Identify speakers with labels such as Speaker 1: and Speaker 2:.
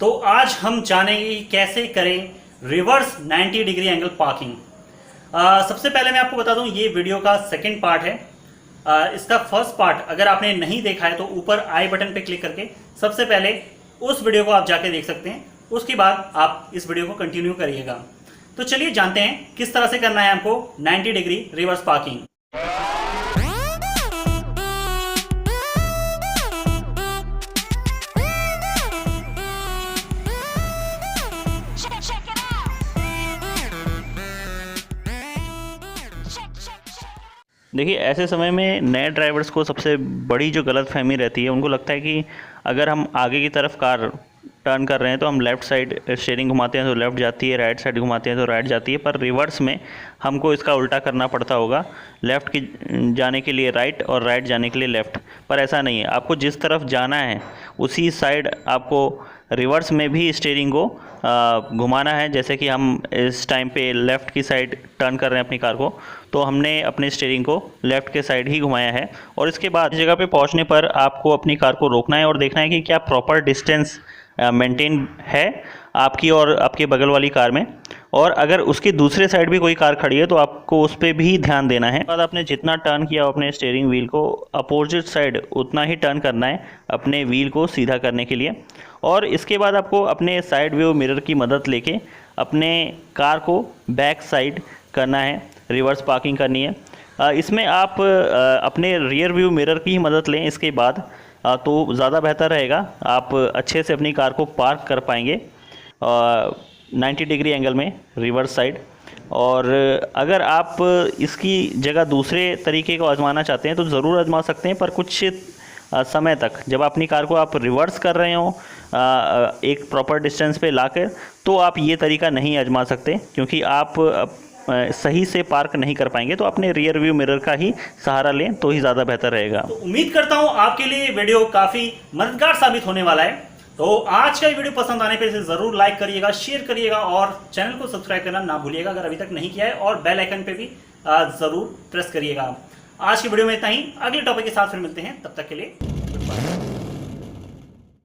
Speaker 1: तो आज हम जानेंगे कि कैसे करें रिवर्स 90 डिग्री एंगल पार्किंग। सबसे पहले मैं आपको बता दूं, ये वीडियो का सेकंड पार्ट है। इसका फर्स्ट पार्ट अगर आपने नहीं देखा है तो ऊपर आई बटन पे क्लिक करके सबसे पहले उस वीडियो को आप जाके देख सकते हैं। उसके बाद आप इस वीडियो को कंटिन्यू करिएगा। तो चलिए जानते हैं किस तरह से करना है हमको 90 डिग्री रिवर्स पार्किंग।
Speaker 2: देखिए, ऐसे समय में नए ड्राइवर्स को सबसे बड़ी जो गलतफहमी रहती है, उनको लगता है कि अगर हम आगे की तरफ कार टर्न कर रहे हैं तो हम लेफ़्ट साइड स्टीयरिंग घुमाते हैं तो लेफ़्ट जाती है, राइट साइड घुमाते हैं तो राइट जाती है। पर रिवर्स में हमको इसका उल्टा करना पड़ता होगा, लेफ़्ट की जाने के लिए राइट और राइट जाने के लिए लेफ़्ट। पर ऐसा नहीं है, आपको जिस तरफ जाना है उसी साइड आपको रिवर्स में भी स्टीयरिंग को घुमाना है। जैसे कि हम इस टाइम पे लेफ़्ट की साइड टर्न कर रहे हैं अपनी कार को, तो हमने अपने स्टीयरिंग को लेफ़्ट के साइड ही घुमाया है। और इसके बाद जगह पे पहुंचने पर आपको अपनी कार को रोकना है और देखना है कि क्या प्रॉपर डिस्टेंस मेंटेन है आपकी और आपके बगल वाली कार में। और अगर उसके दूसरे साइड भी कोई कार खड़ी है तो आपको उस पर भी ध्यान देना है। बाद आपने जितना टर्न किया अपने स्टीयरिंग व्हील को अपोजिट साइड उतना ही टर्न करना है अपने व्हील को सीधा करने के लिए। और इसके बाद आपको अपने साइड व्यू मिरर की मदद लेके अपने कार को बैक साइड करना है, रिवर्स पार्किंग करनी है। इसमें आप अपने रियर व्यू मिरर की ही मदद लें इसके बाद, तो ज़्यादा बेहतर रहेगा। आप अच्छे से अपनी कार को पार्क कर पाएंगे 90 डिग्री एंगल में रिवर्स साइड। और अगर आप इसकी जगह दूसरे तरीके को आजमाना चाहते हैं तो ज़रूर आजमा सकते हैं, पर कुछ समय तक जब अपनी कार को आप रिवर्स कर रहे हो एक प्रॉपर डिस्टेंस पे लाकर, तो आप ये तरीका नहीं आजमा सकते, क्योंकि आप सही से पार्क नहीं कर पाएंगे। तो अपने रियर व्यू मिरर का ही सहारा लें तो ही ज़्यादा बेहतर रहेगा।
Speaker 1: तो उम्मीद करता हूं आपके लिए वीडियो काफ़ी मददगार साबित होने वाला है। तो आज का ये वीडियो पसंद आने पर इसे ज़रूर लाइक करिएगा, शेयर करिएगा और चैनल को सब्सक्राइब करना ना भूलिएगा अगर अभी तक नहीं किया है, और बेल आइकन पे भी ज़रूर प्रेस करिएगा। आज की वीडियो में इतना ही। अगले टॉपिक के साथ फिर मिलते हैं, तब तक के लिए गुड बाय।